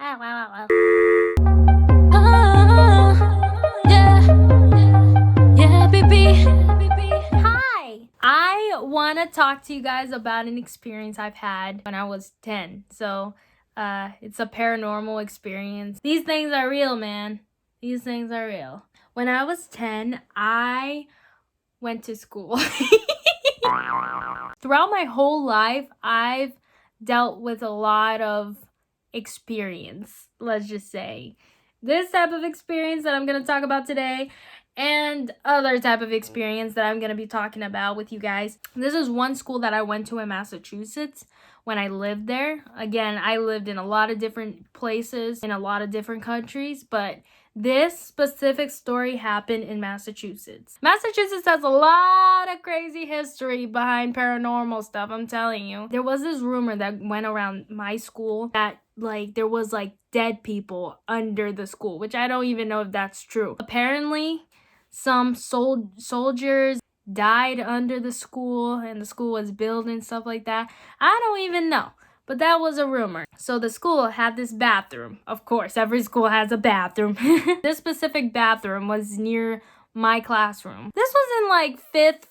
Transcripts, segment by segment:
Yeah, baby. Hi! I want to talk to you guys about an experience I've had when I was 10. So, it's a paranormal experience. These things are real, man. These things are real. When I was 10, I went to school. Throughout my whole life, I've dealt with a lot of experience, let's just say. This type of experience that I'm going to talk about today, and other type of experience that I'm going to be talking about with you guys. This is one school that I went to in Massachusetts when I lived there. Again, I lived in a lot of different places in a lot of different countries, but this specific story happened in Massachusetts. Massachusetts has a lot of crazy history behind paranormal stuff, I'm telling you. There was this rumor that went around my school that there was dead people under the school, which I don't even know if that's true. Apparently, some soldiers died under the school and the school was built and stuff like that. I don't even know. But that was a rumor. So the school had this bathroom. Of course, every school has a bathroom. This specific bathroom was near my classroom. This was in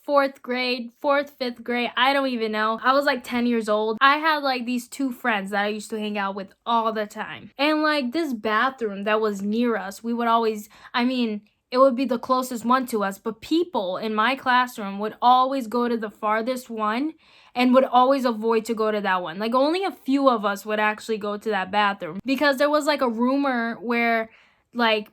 4th grade, 5th grade. I don't even know. I was 10 years old. I had these two friends that I used to hang out with all the time. And this bathroom that was near us, we would always, it would be the closest one to us, but people in my classroom would always go to the farthest one and would always avoid to go to that one. Only a few of us would actually go to that bathroom because there was a rumor where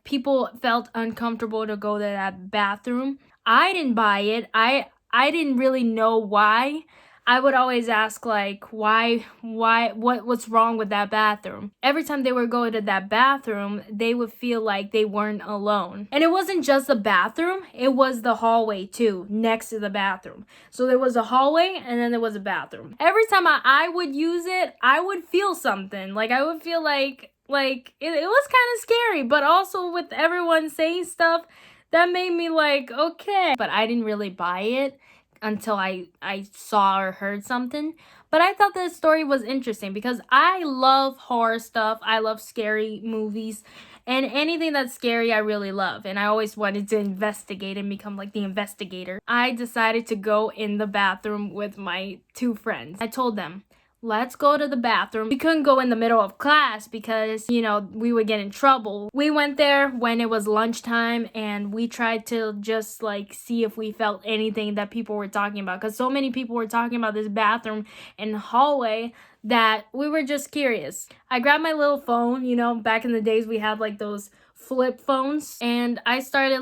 people felt uncomfortable to go to that bathroom. I didn't buy it. I didn't really know why. I would always ask why, what's wrong with that bathroom? Every time they would go to that bathroom, they would feel like they weren't alone. And it wasn't just the bathroom, it was the hallway too, next to the bathroom. So there was a hallway and then there was a bathroom. Every time I would use it, I would feel something. I would feel it was kind of scary, but also with everyone saying stuff, that made me okay. But I didn't really buy it until I saw or heard something. But I thought this story was interesting because I love horror stuff. I love scary movies. And anything that's scary, I really love. And I always wanted to investigate and become the investigator. I decided to go in the bathroom with my two friends. I told them, let's go to the bathroom. We couldn't go in the middle of class because, we would get in trouble. We went there when it was lunchtime and we tried to just see if we felt anything that people were talking about. Because so many people were talking about this bathroom and hallway that we were just curious. I grabbed my little phone, back in the days we had those flip phones, and I started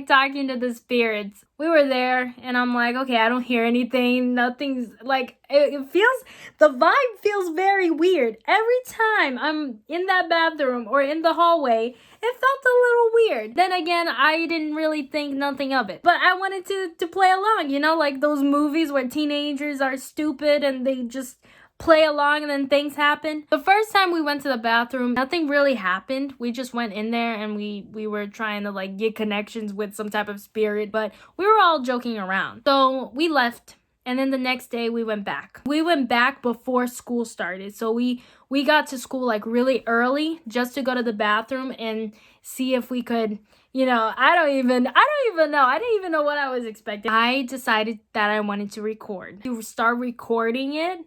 talking to the spirits. We were there and I'm okay, I don't hear anything. Nothing's the vibe feels very weird. Every time I'm in that bathroom or in the hallway, it felt a little weird. Then again, I didn't really think nothing of it. But I wanted to play along, those movies where teenagers are stupid and they just play along and then things happen. The first time we went to the bathroom, nothing really happened. We just went in there and we were trying to get connections with some type of spirit, but we were all joking around. So we left. And then the next day we went back. We went back before school started. So we got to school really early just to go to the bathroom and see if we could, I don't even know. I didn't even know what I was expecting. I decided that I wanted to record. You start recording it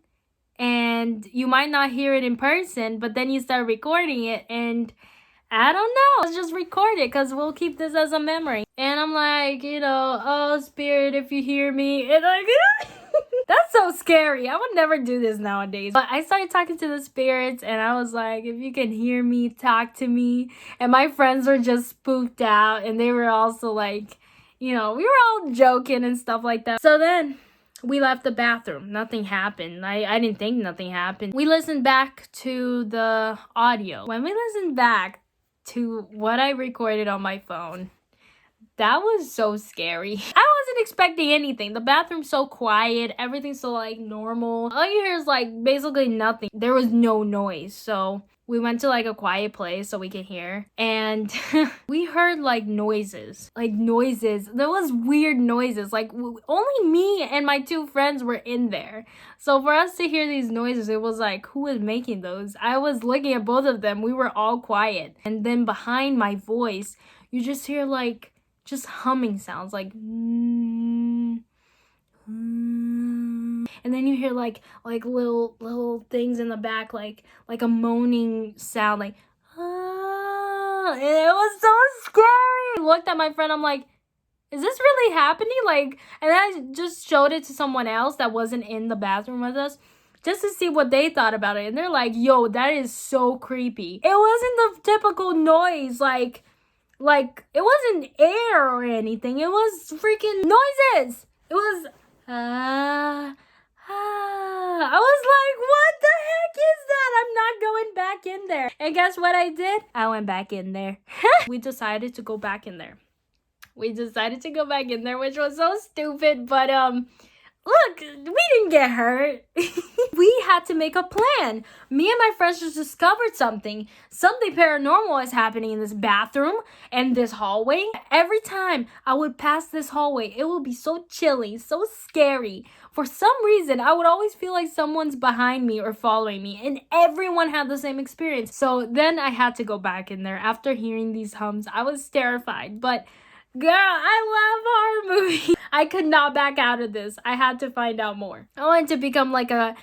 and you might not hear it in person, but then you start recording it and I don't know. Let's just record it because we'll keep this as a memory. And I'm oh, spirit, if you hear me. And that's so scary. I would never do this nowadays. But I started talking to the spirits and I was if you can hear me, talk to me. And my friends were just spooked out and they were also we were all joking and stuff like that. So then we left the bathroom. Nothing happened. I didn't think nothing happened. We listened back to the audio. When we listened back to what I recorded on my phone, That was so scary. I wasn't expecting anything. The bathroom's so quiet. Everything's so like normal. All you hear is like basically nothing. There was no noise. So we went to like a quiet place so we could hear. And we heard like noises. Like noises. There was weird noises. Like only me and my two friends were in there. So for us to hear these noises, it was like, who is making those? I was looking at both of them. We were all quiet. And then behind my voice, you just hear like just humming sounds like and then you hear like little things in the back like a moaning sound like and it was so scary. I looked at my friend, I'm like, is this really happening? Like, and I just showed it to someone else that wasn't in the bathroom with us just to see what they thought about it, and they're like, yo, that is so creepy. It wasn't the typical noise like it wasn't air or anything. It was freaking noises. It was I was like, what the heck is that? I'm not going back in there. And guess what I did? I went back in there. We decided to go back in there. Which was so stupid, but look, we didn't get hurt. We had to make a plan. Me and my friends just discovered something. Something paranormal is happening in this bathroom and this hallway. Every time I would pass this hallway, it would be so chilly, so scary. For some reason, I would always feel like someone's behind me or following me, and everyone had the same experience. So then I had to go back in there. After hearing these hums, I was terrified, but girl, I love horror movies. I could not back out of this. I had to find out more. I wanted to become like a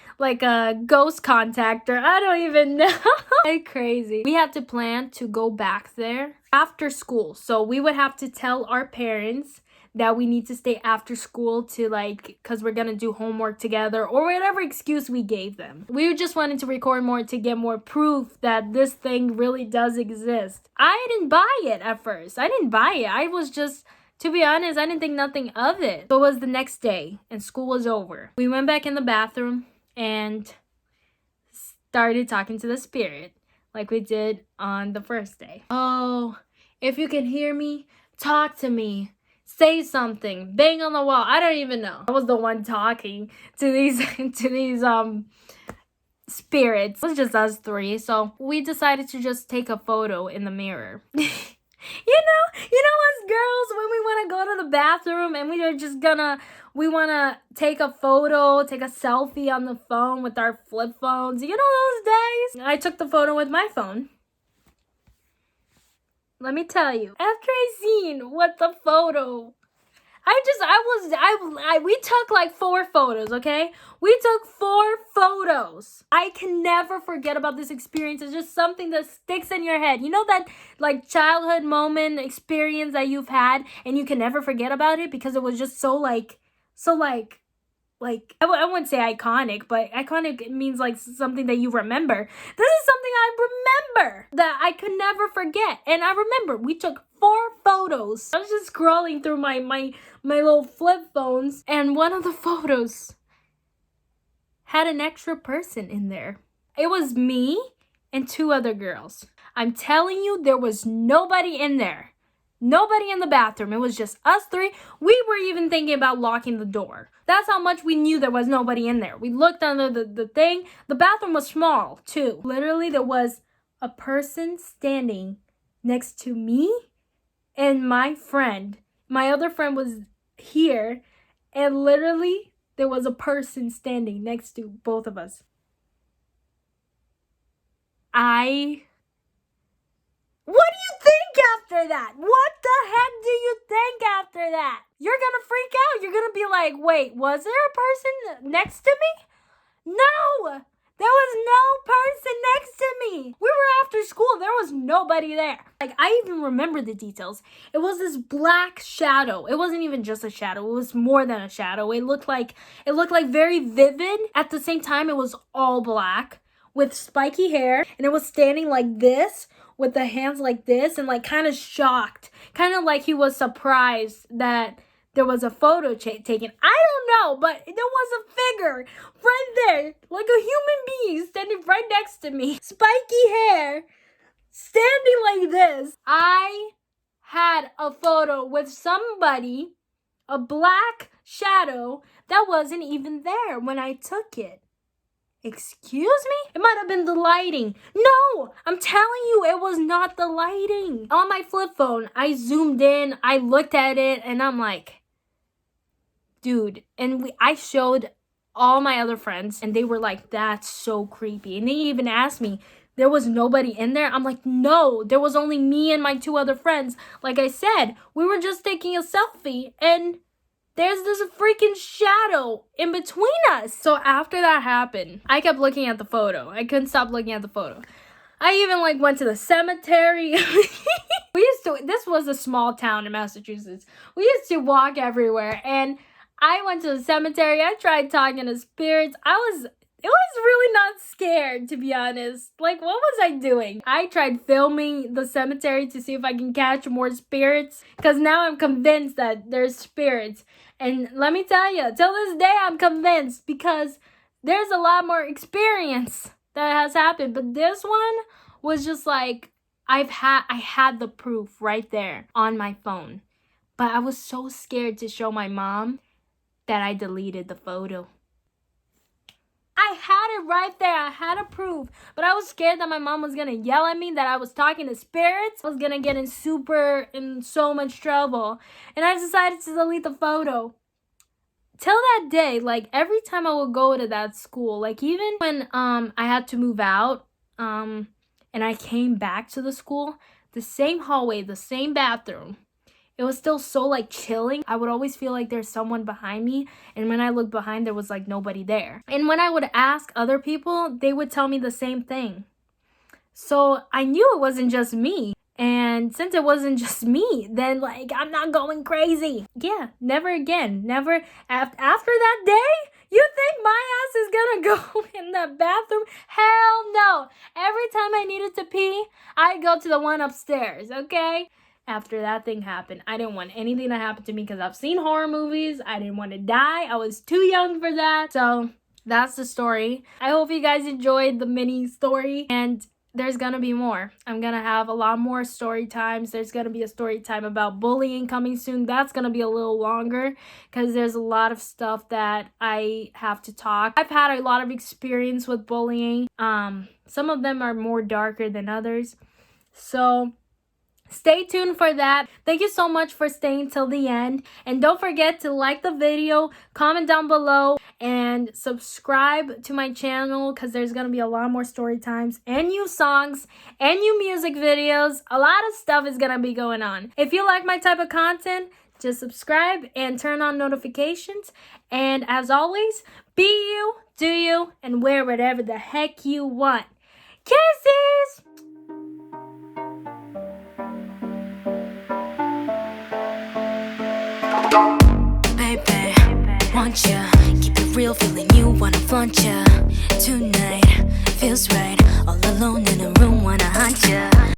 ghost contactor. I don't even know. Like crazy. We had to plan to go back there after school. So we would have to tell our parents that we need to stay after school to because we're gonna do homework together or whatever excuse we gave them. We just wanted to record more to get more proof that this thing really does exist. I didn't buy it at first. I was just, to be honest, I didn't think nothing of it. So it was the next day and school was over. We went back in the bathroom and started talking to the spirit like we did on the first day. Oh, if you can hear me, talk to me. Say something, bang on the wall. I don't even know. I was the one talking to these spirits. It was just us three, so we decided to just take a photo in the mirror. you know us girls, when we want to go to the bathroom and we want to take a photo, take a selfie on the phone with our flip phones. You know those days? I took the photo with my phone. Let me tell you, after I seen what the photo, we took like 4 photos, okay? We took 4 photos. I can never forget about this experience. It's just something that sticks in your head. You know that like childhood moment experience that you've had and you can never forget about it because it was just so I wouldn't say iconic, but iconic means like something that you remember. This is something I remember that I could never forget. And I remember we took 4 photos. I was just scrolling through my little flip phones, and one of the photos had an extra person in there. It was me and 2 other girls. I'm telling you, there was nobody in there. Nobody in the bathroom. It was just us 3. We were even thinking about locking the door. That's how much we knew there was nobody in there. We looked under the thing. The bathroom was small, too. Literally, there was a person standing next to me and my friend. My other friend was here, and literally, there was a person standing next to both of us. What do you think after that? What the heck do you think after that? You're gonna freak out. You're gonna be like, wait, was there a person next to me? No! There was no person next to me. We were after school. There was nobody there. Like, I even remember the details. It was this black shadow. It wasn't even just a shadow. It was more than a shadow. It looked like very vivid. At the same time, it was all black with spiky hair, and it was standing like this with the hands like this and like kind of shocked, kind of like he was surprised that there was a photo taken. I don't know, but there was a figure right there, like a human being standing right next to me. Spiky hair, standing like this. I had a photo with somebody, a black shadow, that wasn't even there when I took it. Excuse me? It might have been the lighting. No, I'm telling you, it was not the lighting. On my flip phone, I zoomed in, I looked at it, and I'm like, dude. And I showed all my other friends, and they were like, that's so creepy. And they even asked me, there was nobody in there? I'm like, no, there was only me and my 2 other friends. Like I said, we were just taking a selfie, and there's this freaking shadow in between us. So after that happened, I kept looking at the photo. I couldn't stop looking at the photo. I even went to the cemetery. This was a small town in Massachusetts. We used to walk everywhere, and I went to the cemetery. I tried talking to spirits. It was really not scared, to be honest. What was I doing? I tried filming the cemetery to see if I can catch more spirits, because now I'm convinced that there's spirits. And let me tell you, till this day, I'm convinced, because there's a lot more experience that has happened. But this one was just like, I had the proof right there on my phone. But I was so scared to show my mom that I deleted the photo. I had it right there. I had a proof. But I was scared that my mom was going to yell at me, that I was talking to spirits. I was going to get in so much trouble. And I decided to delete the photo. Till that day, every time I would go to that school, even when I had to move out, and I came back to the school, the same hallway, the same bathroom, it was still so chilling. I would always feel like there's someone behind me. And when I looked behind, there was nobody there. And when I would ask other people, they would tell me the same thing. So I knew it wasn't just me. And since it wasn't just me, then I'm not going crazy. Yeah, never again. Never. After that day, you think my ass is gonna go in the bathroom? Hell no. Every time I needed to pee, I'd go to the one upstairs, okay? After that thing happened, I didn't want anything to happen to me, because I've seen horror movies. I didn't want to die. I was too young for that. So that's the story. I hope you guys enjoyed the mini story, and there's gonna be more. I'm gonna have a lot more story times. There's gonna be a story time about bullying coming soon. That's gonna be a little longer, because there's a lot of stuff that I have to talk. I've had a lot of experience with bullying. Some of them are more darker than others. So stay tuned for that. Thank you so much for staying till the end. And don't forget to like the video, comment down below, and subscribe to my channel, because there's going to be a lot more story times and new songs and new music videos. A lot of stuff is going to be going on. If you like my type of content, just subscribe and turn on notifications. And as always, be you, do you, and wear whatever the heck you want. Kisses! Baby, want ya, keep it real, feeling you wanna flaunt ya. Tonight feels right,